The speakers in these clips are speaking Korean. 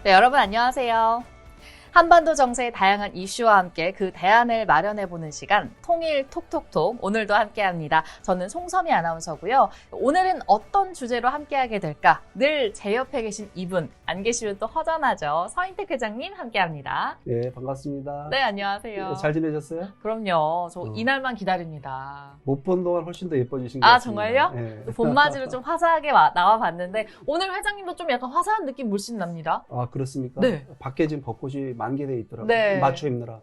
네, 여러분 안녕하세요. 한반도 정세의 다양한 이슈와 함께 그 대안을 마련해보는 시간 통일 톡톡톡 오늘도 함께합니다. 저는 송섬희 아나운서고요. 오늘은 어떤 주제로 함께하게 될까? 늘 제 옆에 계신 이분 안 계시면 또 허전하죠. 서인택 회장님 함께합니다. 네, 반갑습니다. 네, 안녕하세요. 잘 지내셨어요? 그럼요. 저 이날만 기다립니다. 못 본 동안 훨씬 더 예뻐지신 것 아, 같습니다. 정말요? 네. 봄맞이로 좀 화사하게 나와봤는데 오늘 회장님도 좀 약간 화사한 느낌 물씬 납니다. 아, 그렇습니까? 네. 밖에 지금 벚꽃이 만개돼 있더라고요. 네. 맞춰 입느라.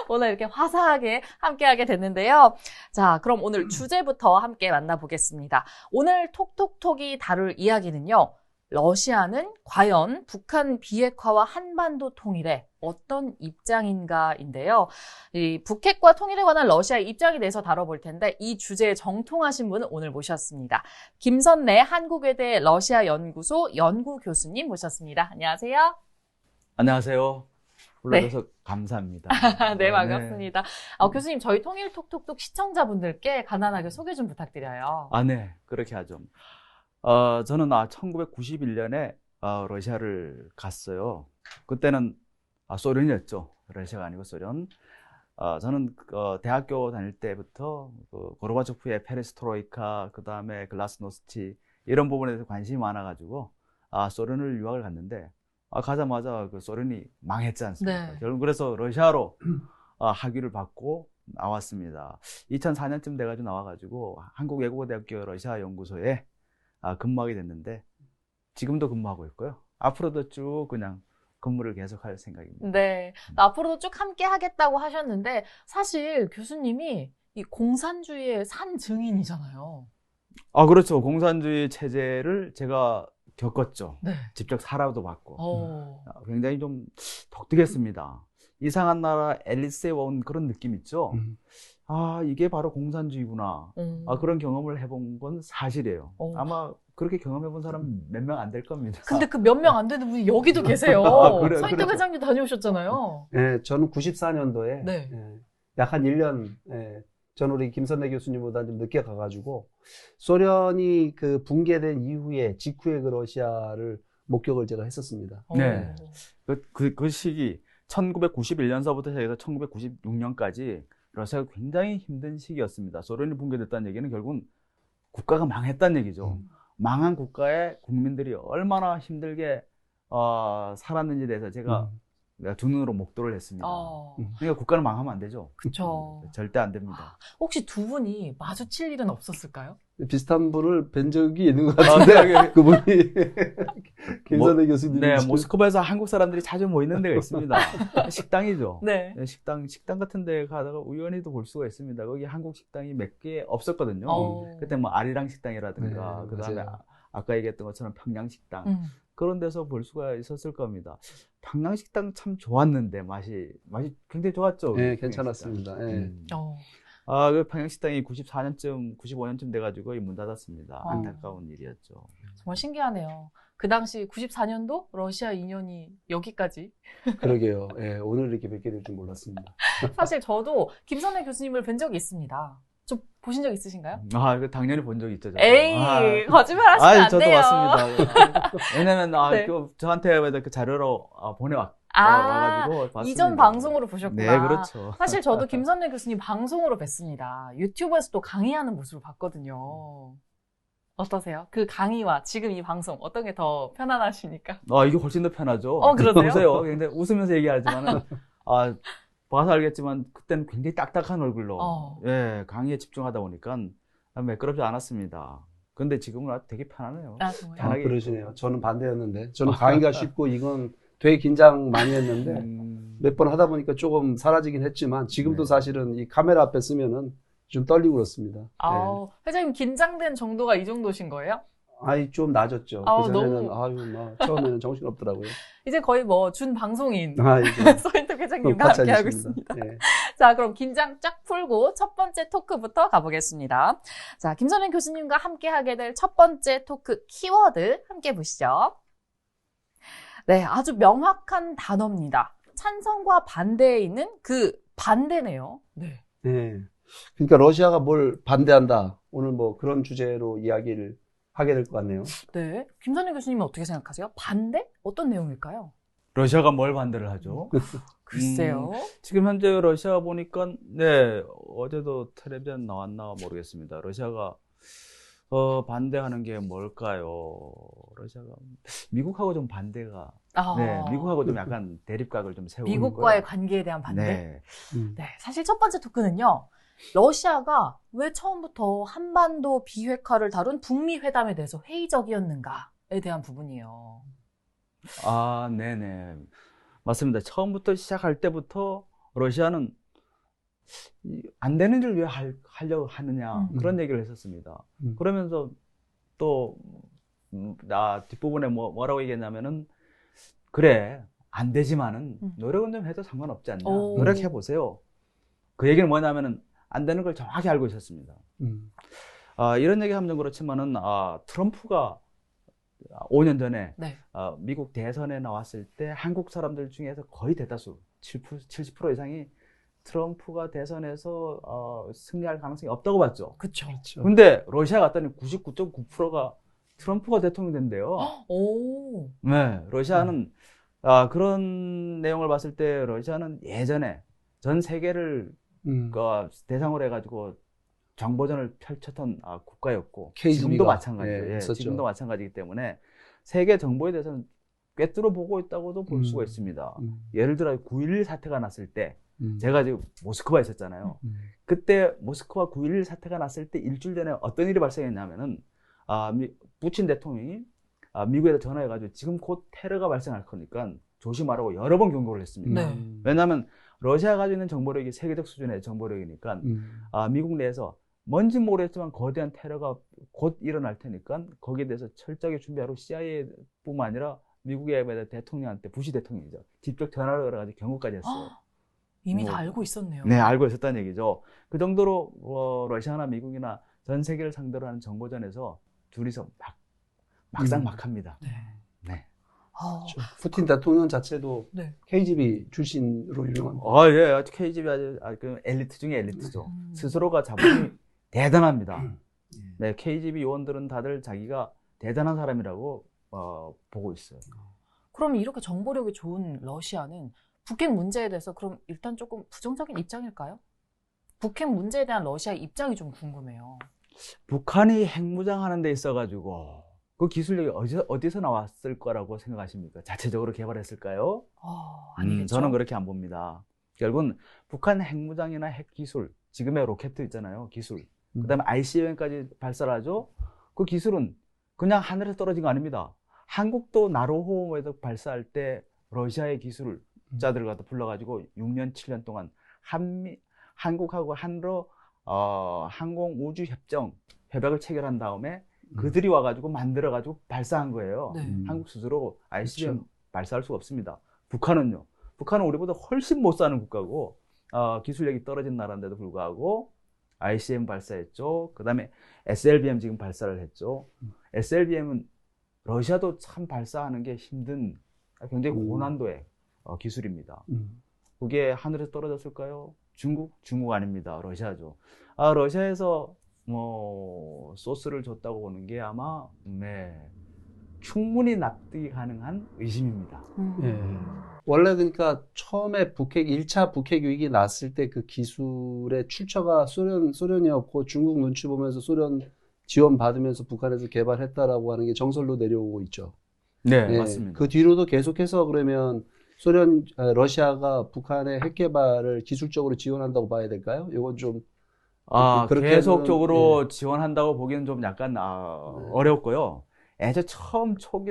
오늘 이렇게 화사하게 함께하게 됐는데요. 자, 그럼 오늘 주제부터 함께 만나보겠습니다. 오늘 톡톡톡이 다룰 이야기는요. 러시아는 과연 북한 비핵화와 한반도 통일에 어떤 입장인가인데요. 이 북핵과 통일에 관한 러시아의 입장에 대해서 다뤄볼 텐데 이 주제에 정통하신 분은 오늘 모셨습니다. 김선래 한국외대 러시아 연구소 연구교수님 모셨습니다. 안녕하세요. 안녕하세요. 불러줘서 감사합니다. 네, 반갑습니다. 교수님, 저희 통일 톡톡톡 시청자분들께 간단하게 소개 좀 부탁드려요. 네, 그렇게 하죠. 저는 1991년에 러시아를 갔어요. 그때는 소련이었죠. 러시아가 아니고 소련. 저는 대학교 다닐 때부터 고르바초프의 페레스트로이카, 그 다음에 글라스노스치 이런 부분에 대해서 관심이 많아가지고 소련을 유학을 갔는데 가자마자 그 소련이 망했지 않습니까? 네. 결국 그래서 러시아로 학위를 받고 나왔습니다. 2004년쯤 돼가지고 나와가지고 한국외국어대학교 러시아 연구소에 근무하게 됐는데 지금도 근무하고 있고요. 앞으로도 쭉 그냥 근무를 계속할 생각입니다. 네, 앞으로도 쭉 함께 하겠다고 하셨는데 사실 교수님이 이 공산주의의 산 증인이잖아요. 그렇죠. 공산주의 체제를 제가 겪었죠. 네. 직접 살아도 봤고. 굉장히 좀 독특했습니다. 이상한 나라 앨리스에 온 그런 느낌 있죠? 이게 바로 공산주의구나. 그런 경험을 해본 건 사실이에요. 아마 그렇게 경험해본 사람 몇 명 안 될 겁니다. 근데 그 몇 명 안 되는 분이 여기도 계세요. 그래요? 서인택 그렇죠. 회장님 다녀오셨잖아요. 네, 저는 94년도에 네. 약 한 1년, 저는 우리 김선래 교수님보다 좀 늦게 가가지고 소련이 그 붕괴된 이후에 직후에 그 러시아를 목격을 제가 했었습니다. 네. 그 시기 1991년서부터 시작해서 1996년까지 러시아가 굉장히 힘든 시기였습니다. 소련이 붕괴됐다는 얘기는 결국은 국가가 망했다는 얘기죠. 망한 국가의 국민들이 얼마나 힘들게 살았는지에 대해서 제가 두 눈으로 목도를 했습니다. 그러니까 국가는 망하면 안 되죠. 그쵸. 절대 안 됩니다. 혹시 두 분이 마주칠 일은 없었을까요? 비슷한 분을 뵌 적이 있는 것 같은데 그분이 김선래 교수님. 네, 모스크바에서 한국 사람들이 자주 모이는 데가 있습니다. 식당이죠. 네. 식당 같은 데 가다가 우연히도 볼 수가 있습니다. 거기 한국 식당이 몇 개 없었거든요. 그때 뭐 아리랑 식당이라든가 그다음에 아까 얘기했던 것처럼 평양 식당 그런 데서 볼 수가 있었을 겁니다. 평양 식당 참 좋았는데 맛이 굉장히 좋았죠. 네, 괜찮았습니다. 그 평양 식당이 94년쯤, 95년쯤 돼가지고 문 닫았습니다. 안타까운 일이었죠. 정말 신기하네요. 그 당시 94년도 러시아 인연이 여기까지. 그러게요. 오늘 이렇게 뵙게 될 줄 몰랐습니다. 사실 저도 김선래 교수님을 뵌 적이 있습니다. 좀 보신 적 있으신가요? 이거 당연히 본 적이 있죠. 에이, 거짓말 하시면 안 저도 돼요. 왔습니다. 왜냐면, 네. 저한테 그 자료로 와가지고 봤습니다. 이전 방송으로 보셨구나. 네, 그렇죠. 사실 저도 김선래 교수님 방송으로 뵀습니다. 유튜브에서 또 강의하는 모습을 봤거든요. 어떠세요? 그 강의와 지금 이 방송 어떤 게 더 편안하십니까? 이게 훨씬 더 편하죠. 그러세요? 보세요. 근데 웃으면서 얘기하지만은, 봐서 알겠지만, 그때는 굉장히 딱딱한 얼굴로, 강의에 집중하다 보니까 매끄럽지 않았습니다. 근데 지금은 되게 편하네요. 정말. 그러시네요. 저는 반대였는데. 저는 강의가 쉽고 이건 되게 긴장 많이 했는데, 몇 번 하다 보니까 조금 사라지긴 했지만, 지금도 사실은 이 카메라 앞에 쓰면은 좀 떨리고 그렇습니다. 회장님 긴장된 정도가 이 정도신 거예요? 좀 낮았죠. 그전에는, 처음에는 정신없더라고요. 이제 거의 준 방송인. 이제. 서인택 회장님과 함께하고 있습니다. 네. 자, 그럼 긴장 쫙 풀고 첫 번째 토크부터 가보겠습니다. 자, 김선래 교수님과 함께하게 될 첫 번째 토크 키워드 함께 보시죠. 네, 아주 명확한 단어입니다. 찬성과 반대에 있는 그 반대네요. 네. 네. 그러니까 러시아가 뭘 반대한다. 오늘 그런 주제로 이야기를 하게 될 것 같네요. 네. 김선희 교수님은 어떻게 생각하세요? 반대? 어떤 내용일까요? 러시아가 뭘 반대를 하죠? 글쎄요. 지금 현재 러시아 보니까 네 어제도 텔레비전 나왔나 모르겠습니다. 러시아가 반대하는 게 뭘까요? 러시아가 미국하고 좀 반대가 네 미국하고 좀 약간 대립각을 좀 세우는 미국과의 거예요. 관계에 대한 반대? 네. 네, 사실 첫 번째 토크는요. 러시아가 왜 처음부터 한반도 비핵화를 다룬 북미 회담에 대해서 회의적이었는가에 대한 부분이에요. 아, 네네. 맞습니다. 처음부터 시작할 때부터 러시아는 안 되는 일 왜 하려고 하느냐 그런 얘기를 했었습니다. 그러면서 또 뒷부분에 뭐라고 얘기했냐면은 그래 안 되지만은 노력은 좀 해도 상관없지 않냐 오. 노력해 보세요. 그 얘기는 뭐냐면은 안 되는 걸 정확히 알고 있었습니다. 이런 얘기 하면 좀 그렇지만은 트럼프가 5년 전에 네. 미국 대선에 나왔을 때 한국 사람들 중에서 거의 대다수 70% 이상이 트럼프가 대선에서 승리할 가능성이 없다고 봤죠. 그쵸. 근데 러시아 갔더니 99.9%가 트럼프가 대통령이 된대요. 오. 네, 러시아는 그런 내용을 봤을 때 러시아는 예전에 전 세계를 대상으로 해가지고 정보전을 펼쳤던 국가였고 KGB 가, 지금도 마찬가지죠. 예, 예, 있었죠. 지금도 마찬가지이기 때문에 세계 정보에 대해서는 꿰뚫어 보고 있다고도 볼 수가 있습니다. 예를 들어 9.11 사태가 났을 때 제가 지금 모스크바에 있었잖아요. 그때 모스크바 9.11 사태가 났을 때 일주일 전에 어떤 일이 발생했냐면은 부친 대통령이 미국에다 전화해가지고 지금 곧 테러가 발생할 거니까 조심하라고 여러 번 경고를 했습니다. 네. 왜냐하면 러시아가 가지고 있는 정보력이 세계적 수준의 정보력이니까 미국 내에서 뭔지 모르겠지만 거대한 테러가 곧 일어날 테니까 거기에 대해서 철저하게 준비하고 CIA뿐만 아니라 미국의 대통령한테 부시 대통령이죠. 직접 전화를 걸어가지고 경고까지 했어요. 이미 다 알고 있었네요. 네, 알고 있었다는 얘기죠. 그 정도로 러시아나 미국이나 전 세계를 상대로 하는 정보전에서 둘이서 막상막합니다. 네. 네. 그렇죠. 푸틴 대통령 자체도 네. KGB 출신으로 유명합니다. 예, KGB 그 엘리트 중에 엘리트죠. 스스로가 자본이 대단합니다. 네, KGB 요원들은 다들 자기가 대단한 사람이라고 보고 있어요. 그럼 이렇게 정보력이 좋은 러시아는 북핵 문제에 대해서 그럼 일단 조금 부정적인 입장일까요? 북핵 문제에 대한 러시아의 입장이 좀 궁금해요. 북한이 핵무장하는 데 있어가지고 그 기술력이 어디서 나왔을 거라고 생각하십니까? 자체적으로 개발했을까요? 아니겠죠. 저는 그렇게 안 봅니다. 결국은 북한 핵무장이나 핵기술, 지금의 로켓 있잖아요, 기술. 그 다음에 ICBM까지 발사를 하죠. 그 기술은 그냥 하늘에서 떨어진 거 아닙니다. 한국도 나로호에서 발사할 때 러시아의 기술자들을 갖다 불러가지고 6년, 7년 동안 한국하고 한러 항공우주협정 협약을 체결한 다음에 그들이 와가지고 만들어가지고 발사한 거예요. 네. 한국 스스로 ICBM 그렇죠. 발사할 수가 없습니다. 북한은요. 북한은 우리보다 훨씬 못 사는 국가고 기술력이 떨어진 나라인데도 불구하고 ICBM 발사했죠. 그 다음에 SLBM 지금 발사를 했죠. SLBM은 러시아도 참 발사하는 게 힘든 굉장히 고난도의 기술입니다. 그게 하늘에서 떨어졌을까요? 중국 아닙니다. 러시아죠. 러시아에서 소스를 줬다고 보는 게 아마 충분히 납득이 가능한 의심입니다. 예. 원래 그러니까 처음에 1차 북핵 위기 났을 때 그 기술의 출처가 소련이었고 중국 눈치 보면서 소련 지원 받으면서 북한에서 개발했다라고 하는 게 정설로 내려오고 있죠. 네, 예. 맞습니다. 그 뒤로도 계속해서 그러면 러시아가 북한의 핵 개발을 기술적으로 지원한다고 봐야 될까요? 이건 좀 그렇게는, 계속적으로 지원한다고 보기는 좀 약간 어렵고요. 애초 처음 초기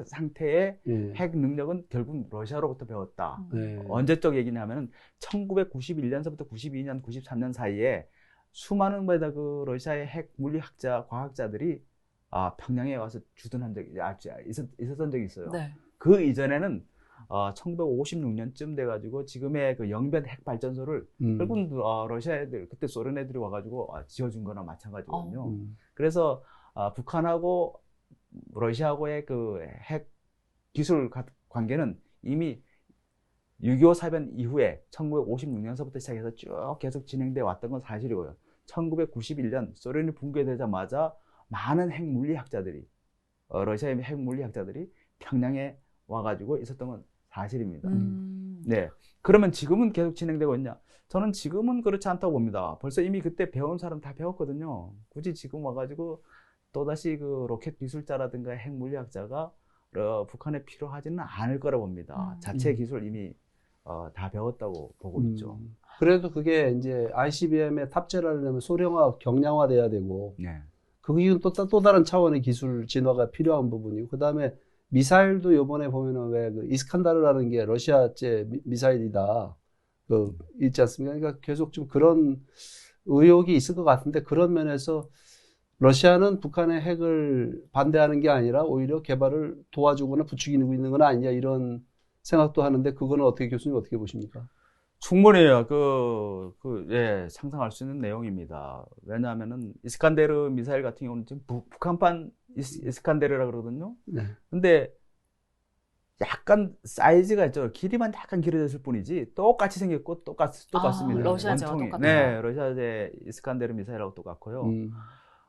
상태의 핵 능력은 결국 러시아로부터 배웠다. 언제적 얘기냐면은 1991년서부터 92년, 93년 사이에 수많은 그 러시아의 핵 물리학자, 과학자들이 평양에 와서 주둔한 적이 있었던 적이 있어요. 네. 그 이전에는 1956년쯤 돼가지고 지금의 그 영변 핵 발전소를 결국은 러시아 애들 그때 소련 애들이 와가지고 지어준 거나 마찬가지거든요. 그래서 북한하고 러시아하고의 그 핵 기술 관계는 이미 6.25 사변 이후에 1956년서부터 시작해서 쭉 계속 진행돼 왔던 건 사실이고요. 1991년 소련이 붕괴되자마자 많은 핵물리학자들이 러시아의 핵물리학자들이 평양에 와가지고 있었던 건 사실입니다. 네. 그러면 지금은 계속 진행되고 있냐? 저는 지금은 그렇지 않다고 봅니다. 벌써 이미 그때 배운 사람 다 배웠거든요. 굳이 지금 와가지고 또다시 그 로켓 기술자라든가 핵물리학자가 북한에 필요하지는 않을 거라 봅니다. 자체 기술 이미 다 배웠다고 보고 있죠. 그래도 그게 이제 ICBM에 탑재를 하려면 소량화, 경량화 돼야 되고, 네. 그게 또 다른 차원의 기술 진화가 필요한 부분이고, 그 다음에 미사일도 요번에 보면은 왜 그 이스칸다르라는 게 러시아제 미사일이다. 있지 않습니까? 그러니까 계속 좀 그런 의혹이 있을 것 같은데, 그런 면에서 러시아는 북한의 핵을 반대하는 게 아니라 오히려 개발을 도와주거나 부추기고 있는 건 아니냐, 이런 생각도 하는데, 그거는 어떻게, 교수님 어떻게 보십니까? 충분해요. 예, 상상할 수 있는 내용입니다. 왜냐하면은 이스칸데르 미사일 같은 경우는 지금 북한판 이스칸데르라 그러거든요. 네. 근데 약간 사이즈가 있죠. 길이만 약간 길어졌을 뿐이지 똑같이 생겼고 똑같습니다. 러시아제와 원통이. 똑같아요. 네, 러시아제 이스칸데르 미사일하고 똑같고요.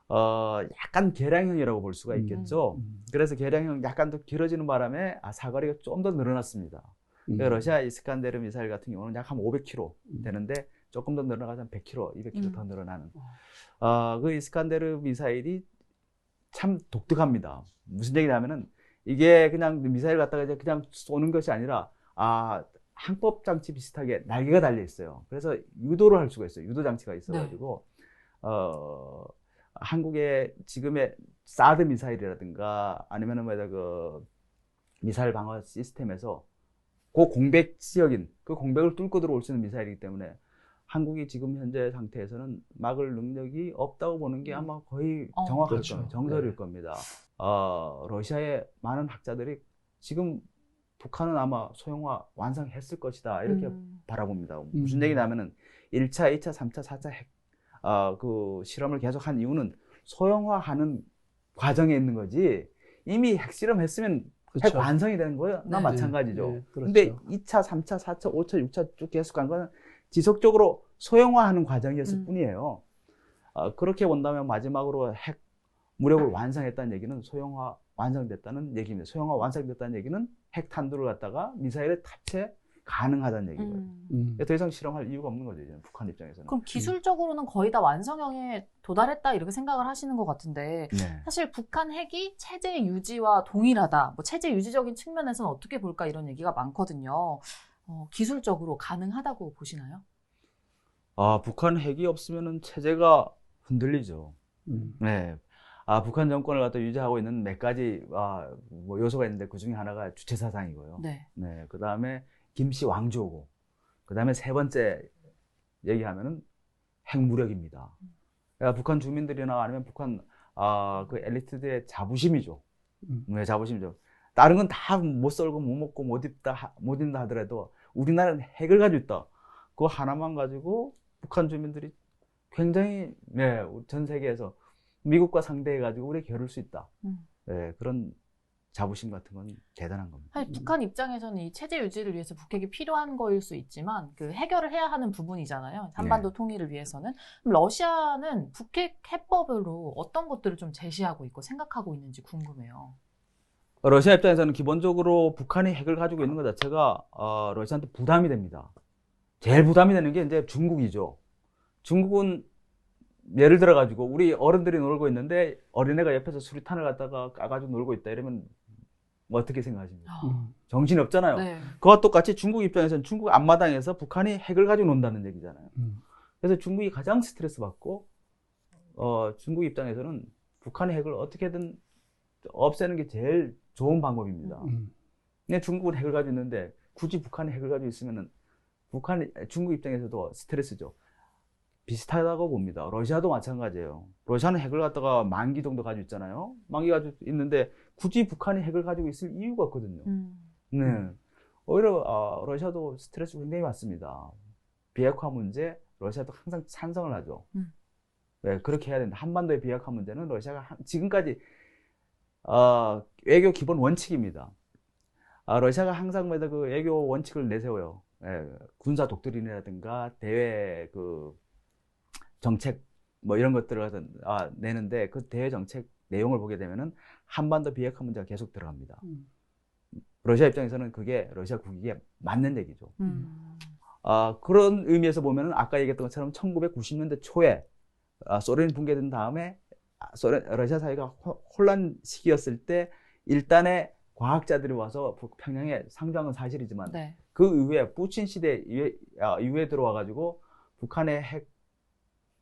약간 개량형이라고 볼 수가 있겠죠. 그래서 개량형 약간 더 길어지는 바람에 사거리가 좀 더 늘어났습니다. 러시아 이스칸데르 미사일 같은 경우는 약 한 500km 되는데 조금 더 늘어나가서 한 100km, 200km 더 늘어나는. 그 이스칸데르 미사일이 참 독특합니다. 무슨 얘기냐면은 이게 그냥 미사일 갖다가 이제 그냥 쏘는 것이 아니라 항법 장치 비슷하게 날개가 달려 있어요. 그래서 유도를 할 수가 있어요. 유도 장치가 있어가지고 한국의 지금의 사드 미사일이라든가 아니면은 그 미사일 방어 시스템에서 그 공백 지역인 그 공백을 뚫고 들어올 수 있는 미사일이기 때문에 한국이 지금 현재 상태에서는 막을 능력이 없다고 보는 게 아마 거의 정확할 그렇죠. 겁니다. 정설일 겁니다. 러시아의 많은 학자들이 지금 북한은 아마 소형화 완성했을 것이다 이렇게 바라봅니다. 무슨 얘기냐면은 1차, 2차, 3차, 4차 핵 그 실험을 계속한 이유는 소형화하는 과정에 있는 거지 이미 핵실험했으면 그렇죠. 핵 완성이 되는 거예요. 나 네. 마찬가지죠. 네, 그렇죠. 근데 2차, 3차, 4차, 5차, 6차 쭉 계속 간 거는 지속적으로 소형화하는 과정이었을 뿐이에요. 그렇게 본다면 마지막으로 핵 무력을 완성했다는 얘기는 소형화 완성됐다는 얘기입니다. 소형화 완성됐다는 얘기는 핵 탄두를 갖다가 미사일에 탑재 가능하다는 얘기거든요. 더 이상 실험할 이유가 없는 거죠, 이제 북한 입장에서는. 그럼 기술적으로는 거의 다 완성형에 도달했다 이렇게 생각을 하시는 것 같은데 네. 사실 북한 핵이 체제 유지와 동일하다. 뭐 체제 유지적인 측면에서는 어떻게 볼까 이런 얘기가 많거든요. 기술적으로 가능하다고 보시나요? 북한 핵이 없으면은 체제가 흔들리죠. 네. 북한 정권을 갖다 유지하고 있는 몇 가지 뭐 요소가 있는데 그 중에 하나가 주체 사상이고요. 네. 네. 그 다음에 김씨 왕조고, 그 다음에 세 번째 얘기하면은 핵무력입니다. 그러니까 북한 주민들이나 아니면 북한 그 엘리트들의 자부심이죠. 네, 자부심이죠. 다른 건 다 못 썰고 못 먹고 못 입다 하더라도 우리나라는 핵을 가지고 있다. 그거 하나만 가지고 북한 주민들이 굉장히 전 세계에서 미국과 상대해가지고 우리 겨룰 수 있다. 네, 그런 자부심 같은 건 대단한 겁니다. 사실 북한 입장에서는 이 체제 유지를 위해서 북핵이 필요한 거일 수 있지만 그 해결을 해야 하는 부분이잖아요. 한반도 통일을 위해서는. 그럼 러시아는 북핵 해법으로 어떤 것들을 좀 제시하고 있고 생각하고 있는지 궁금해요. 러시아 입장에서는 기본적으로 북한이 핵을 가지고 있는 것 자체가 러시아한테 부담이 됩니다. 제일 부담이 되는 게 이제 중국이죠. 중국은 예를 들어 가지고 우리 어른들이 놀고 있는데 어린애가 옆에서 수류탄을 갖다가 까가지고 놀고 있다 이러면 어떻게 생각하십니까? 정신이 없잖아요. 네. 그와 똑같이 중국 입장에서는 중국 앞마당에서 북한이 핵을 가지고 논다는 얘기잖아요. 그래서 중국이 가장 스트레스 받고 중국 입장에서는 북한의 핵을 어떻게든 없애는 게 제일 좋은 방법입니다. 근데 중국은 핵을 가지고 있는데 굳이 북한이 핵을 가지고 있으면은 중국 입장에서도 스트레스죠. 비슷하다고 봅니다. 러시아도 마찬가지예요. 러시아는 핵을 갖다가 10,000기 정도 가지고 있잖아요. 10,000기 가지고 있는데 굳이 북한이 핵을 가지고 있을 이유가 없거든요. 네. 오히려 러시아도 스트레스 굉장히 많습니다. 비핵화 문제 러시아도 항상 찬성을 하죠. 네, 그렇게 해야 된다. 한반도의 비핵화 문제는 러시아가 지금까지 외교 기본 원칙입니다. 러시아가 항상 그 외교 원칙을 내세워요. 군사 독트린이라든가 대외 그 정책 뭐 이런 것들을 내는데 그 대외 정책 내용을 보게 되면은 한반도 비핵화 문제가 계속 들어갑니다. 러시아 입장에서는 그게 러시아 국익에 맞는 얘기죠. 그런 의미에서 보면은 아까 얘기했던 것처럼 1990년대 초에 소련이 붕괴된 다음에 러시아 사회가 혼란 시기였을 때 일단의 과학자들이 와서 평양에 상주한 건 사실이지만 네. 그 이후에 푸친 시대 이후에 들어와가지고 북한의 핵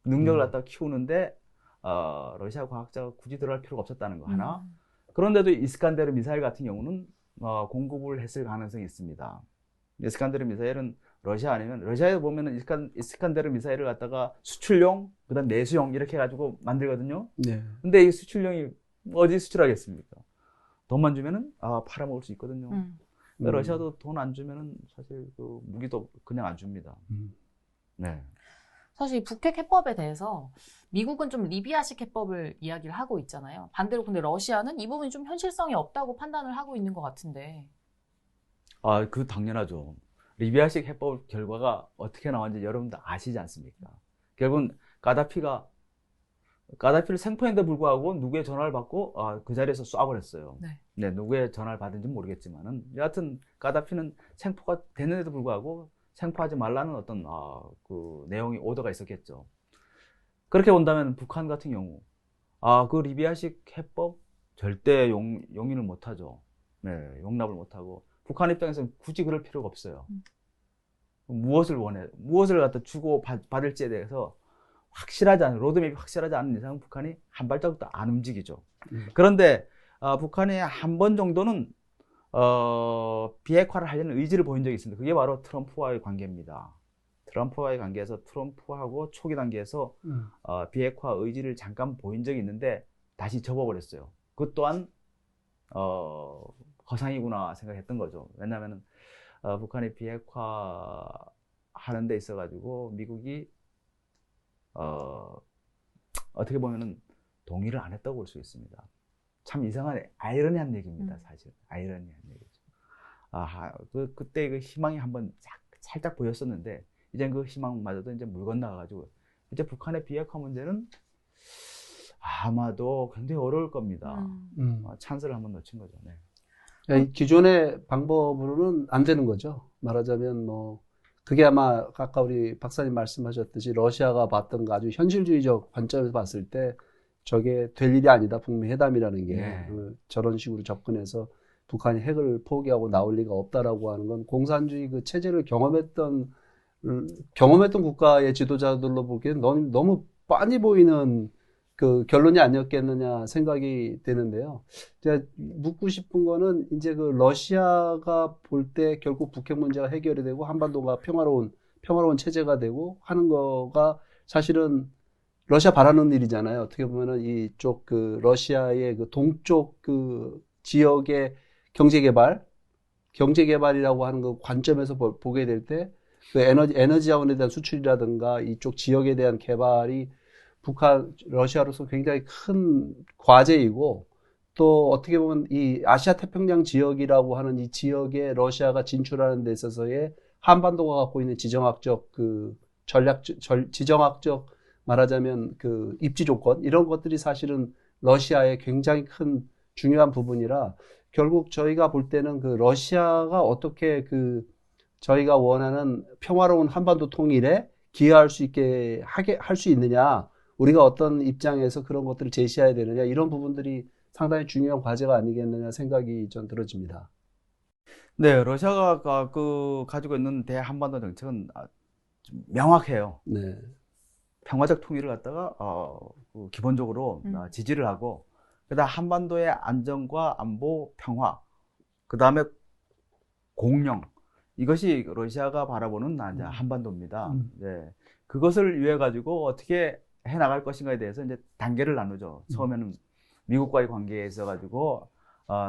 능력을 갖다가 키우는데 러시아 과학자가 굳이 들어갈 필요가 없었다는 거 하나. 그런데도 이스칸데르 미사일 같은 경우는 공급을 했을 가능성이 있습니다. 이스칸데르 미사일은 러시아 아니면 러시아에 보면은 이스칸데르 미사일을 갖다가 수출용, 그다음 내수용 이렇게 해가지고 만들거든요. 네. 근데 이 수출용이 어디 수출하겠습니까? 돈만 주면은 팔아먹을 수 있거든요. 근데 러시아도 돈 안 주면은 사실 그 무기도 그냥 안 줍니다. 네. 사실 이 북핵 해법에 대해서 미국은 좀 리비아식 해법을 이야기를 하고 있잖아요. 반대로 근데 러시아는 이 부분이 좀 현실성이 없다고 판단을 하고 있는 것 같은데. 그 당연하죠. 리비아식 해법 결과가 어떻게 나왔는지 여러분도 아시지 않습니까? 결국은 가다피를 생포했는데 불구하고 누구의 전화를 받고 그 자리에서 쏴버렸어요. 네, 누구의 전화를 받은지는 모르겠지만은 여하튼 가다피는 생포가 됐는데도 불구하고 생포하지 말라는 어떤 그 내용이 오더가 있었겠죠. 그렇게 본다면 북한 같은 경우 그 리비아식 해법 절대 용인을 못하죠. 네, 용납을 못하고 북한 입장에서는 굳이 그럴 필요가 없어요. 무엇을 갖다 주고 받을지에 대해서 로드맵이 확실하지 않은 이상 북한이 한 발자국도 안 움직이죠. 그런데 북한이 한 번 정도는 비핵화를 하려는 의지를 보인 적이 있습니다. 그게 바로 트럼프와의 관계입니다. 트럼프와의 관계에서 트럼프하고 초기 단계에서 비핵화 의지를 잠깐 보인 적이 있는데 다시 접어버렸어요. 그것 또한 허상이구나 생각했던 거죠. 왜냐하면 북한이 비핵화 하는 데 있어 가지고 미국이 어떻게 보면은 동의를 안 했다고 볼 수 있습니다. 참 이상한 아이러니한 얘기입니다. 사실 아이러니한 얘기죠. 그때 그 희망이 한번 살짝 보였었는데 이제 그 희망마저도 이제 물 건너가지고 이제 북한의 비핵화 문제는 아마도 굉장히 어려울 겁니다. 찬스를 한번 놓친 거죠. 네. 기존의 방법으로는 안 되는 거죠. 말하자면 그게 아마 아까 우리 박사님 말씀하셨듯이 러시아가 봤던 거 아주 현실주의적 관점에서 봤을 때 저게 될 일이 아니다. 북미 회담이라는 게 저런 식으로 접근해서 북한이 핵을 포기하고 나올 리가 없다라고 하는 건 공산주의 그 체제를 경험했던 국가의 지도자들로 보기엔 너무 빤히 보이는 그 결론이 아니었겠느냐 생각이 되는데요. 제가 묻고 싶은 거는 이제 그 러시아가 볼 때 결국 북핵 문제가 해결이 되고 한반도가 평화로운 체제가 되고 하는 거가 사실은 러시아 바라는 일이잖아요. 어떻게 보면은 이쪽 그 러시아의 그 동쪽 그 지역의 경제개발이라고 하는 그 관점에서 보게 될 때 그 에너지 자원에 대한 수출이라든가 이쪽 지역에 대한 개발이 러시아로서 굉장히 큰 과제이고 또 어떻게 보면 이 아시아 태평양 지역이라고 하는 이 지역에 러시아가 진출하는 데 있어서의 한반도가 갖고 있는 지정학적 말하자면 그 입지 조건 이런 것들이 사실은 러시아의 굉장히 큰 중요한 부분이라 결국 저희가 볼 때는 그 러시아가 어떻게 저희가 원하는 평화로운 한반도 통일에 기여할 수 있게 할 수 있느냐, 우리가 어떤 입장에서 그런 것들을 제시해야 되느냐, 이런 부분들이 상당히 중요한 과제가 아니겠느냐 생각이 전 들어집니다. 네, 러시아가 가지고 있는 대한반도 정책은 좀 명확해요. 네. 평화적 통일을 갖다가 기본적으로 지지를 하고 그다음 한반도의 안정과 안보, 평화, 그다음에 공영 이것이 러시아가 바라보는 한반도입니다. 네. 그것을 위해 가지고 어떻게 해 나갈 것인가에 대해서 이제 단계를 나누죠. 처음에는 미국과의 관계에 있어 가지고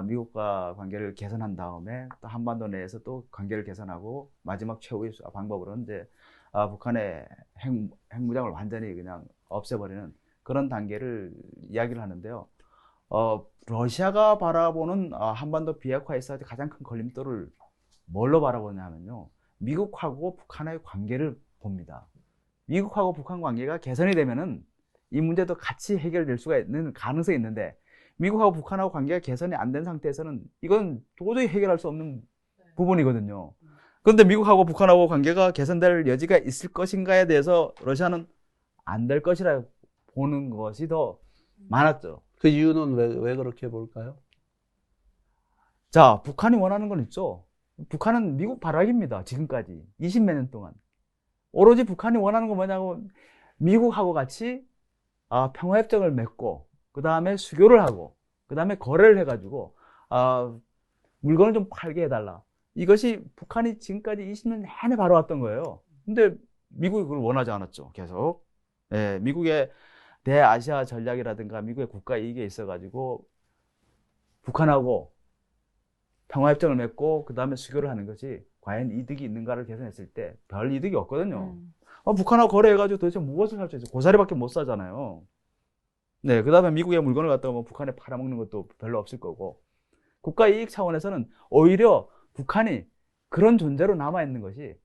미국과 관계를 개선한 다음에 또 한반도 내에서 또 관계를 개선하고 마지막 최후의 방법으로 이제 북한의 핵무장을 완전히 그냥 없애버리는 그런 단계를 이야기를 하는데요. 러시아가 바라보는 한반도 비핵화에서 가장 큰 걸림돌을 뭘로 바라보냐 하면요. 미국하고 북한의 관계를 봅니다. 미국하고 북한 관계가 개선이 되면은 이 문제도 같이 해결될 수가 있는 가능성이 있는데 미국하고 북한하고 관계가 개선이 안 된 상태에서는 이건 도저히 해결할 수 없는 부분이거든요. 그런데 미국하고 북한하고 관계가 개선될 여지가 있을 것인가에 대해서 러시아는 안 될 것이라 보는 것이 더 많았죠. 그 이유는 왜 그렇게 볼까요? 자, 북한이 원하는 건 있죠. 북한은 미국 발악입니다. 지금까지 20몇 년 동안. 오로지 북한이 원하는 건 뭐냐고 미국하고 같이 평화협정을 맺고 그 다음에 수교를 하고 그 다음에 거래를 해가지고 물건을 좀 팔게 해달라. 이것이 북한이 지금까지 20년 내내 바라왔던 거예요. 근데 미국이 그걸 원하지 않았죠. 계속. 예, 미국의 대아시아 전략이라든가 미국의 국가 이익에 있어가지고 북한하고 평화협정을 맺고 그 다음에 수교를 하는 것이 과연 이득이 있는가를 계산했을 때 별 이득이 없거든요. 북한하고 거래해가지고 도대체 무엇을 살 수 있어요? 고사리밖에 못 사잖아요. 네, 그 다음에 미국의 물건을 갖다가 뭐 북한에 팔아먹는 것도 별로 없을 거고 국가 이익 차원에서는 오히려 북한이 그런 존재로 남아있는 것이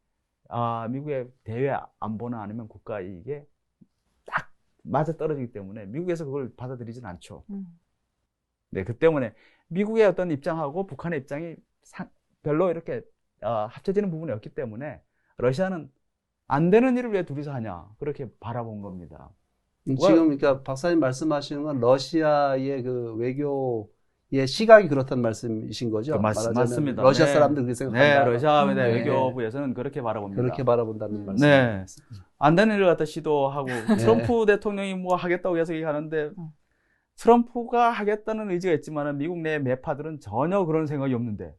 미국의 대외 안보나 아니면 국가 이익에 딱 맞아 떨어지기 때문에 미국에서 그걸 받아들이진 않죠. 네, 그 때문에 미국의 어떤 입장하고 북한의 입장이 별로 이렇게 합쳐지는 부분이 없기 때문에 러시아는 안 되는 일을 왜 둘이서 하냐 그렇게 바라본 겁니다. 지금 그러니까 박사님 말씀하시는 건 러시아의 그 외교의 시각이 그렇다는 말씀이신 거죠? 맞습니다. 러시아 네. 사람들 그렇게 생각한다. 네, 러시아 네. 외교부에서는 그렇게 바라봅니다. 그렇게 바라본다는 말씀. 네, 안 되는 일을 갖다 시도하고 트럼프 대통령이 뭐 하겠다고 계속 얘기하는데 트럼프가 하겠다는 의지가 있지만 미국 내 매파들은 전혀 그런 생각이 없는데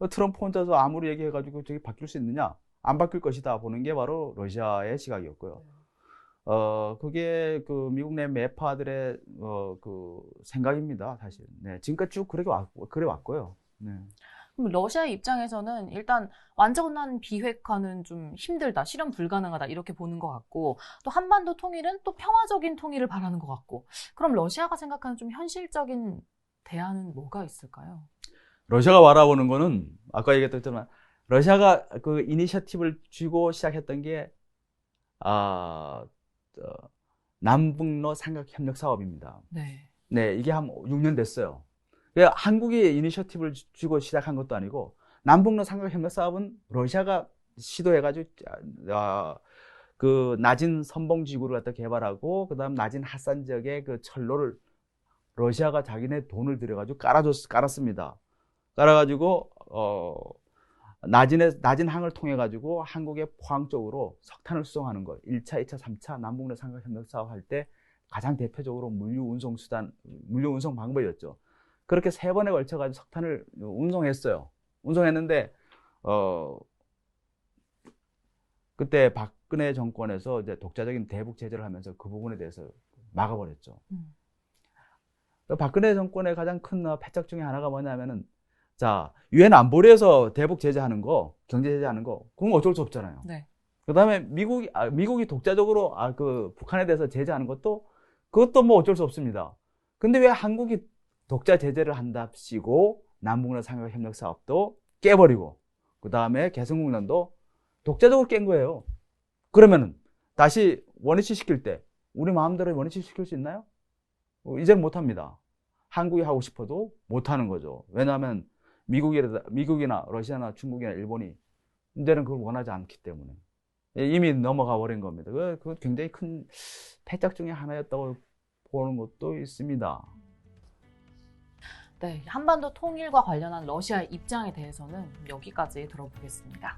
트럼프 혼자서 아무리 얘기해가지고 저게 바뀔 수 있느냐? 안 바뀔 것이다 보는 게 바로 러시아의 시각이었고요. 그게 그 미국 내 매파들의 그 생각입니다, 사실. 네, 지금까지 쭉 그래 왔고요. 네. 그럼 러시아의 입장에서는 일단 완전한 비핵화는 좀 힘들다, 실현 불가능하다 이렇게 보는 것 같고 또 한반도 통일은 또 평화적인 통일을 바라는 것 같고 그럼 러시아가 생각하는 좀 현실적인 대안은 뭐가 있을까요? 러시아가 바라보는 거는 아까 얘기했던 러시아가 그 이니셔티브를 쥐고 시작했던 게 남북러 삼각협력 사업입니다. 네. 네, 이게 한 6년 됐어요. 한국이 이니셔티브를 쥐고 시작한 것도 아니고 남북러 삼각협력 사업은 러시아가 시도해가지고 그 낮은 선봉 지구를 갖다 개발하고 그다음 낮은 하산 지역의 그 철로를 러시아가 자기네 돈을 들여가지고 깔았습니다. 깔아가지고 낮은 항을 통해 가지고 한국의 포항 쪽으로 석탄을 수송하는 거 1차, 2차, 3차 남북러 삼각협력 사업 할 때 가장 대표적으로 물류 운송 방법이었죠. 그렇게 3번에 걸쳐 가지고 석탄을 운송했어요. 운송했는데 그때 박근혜 정권에서 이제 독자적인 대북 제재를 하면서 그 부분에 대해서 막아버렸죠. 박근혜 정권의 가장 큰 패착 중에 하나가 뭐냐면은 자, 유엔 안보리에서 대북 제재하는 거, 경제 제재하는 거, 그건 어쩔 수 없잖아요. 네. 그다음에 미국이 독자적으로 그 북한에 대해서 제재하는 그것도 뭐 어쩔 수 없습니다. 근데 왜 한국이 독자 제재를 한답시고 남북러 삼각협력 사업도 깨버리고 그다음에 개성공단도 독자적으로 깬 거예요. 그러면은 다시 원위치 시킬 때 우리 마음대로 원위치 시킬 수 있나요? 이제는 못 합니다. 한국이 하고 싶어도 못 하는 거죠. 왜냐하면 미국이나 러시아나 중국이나 일본이 이제는 그걸 원하지 않기 때문에 이미 넘어가 버린 겁니다. 그건 굉장히 큰 패착 중에 하나였다고 보는 것도 있습니다. 네, 한반도 통일과 관련한 러시아의 입장에 대해서는 여기까지 들어보겠습니다.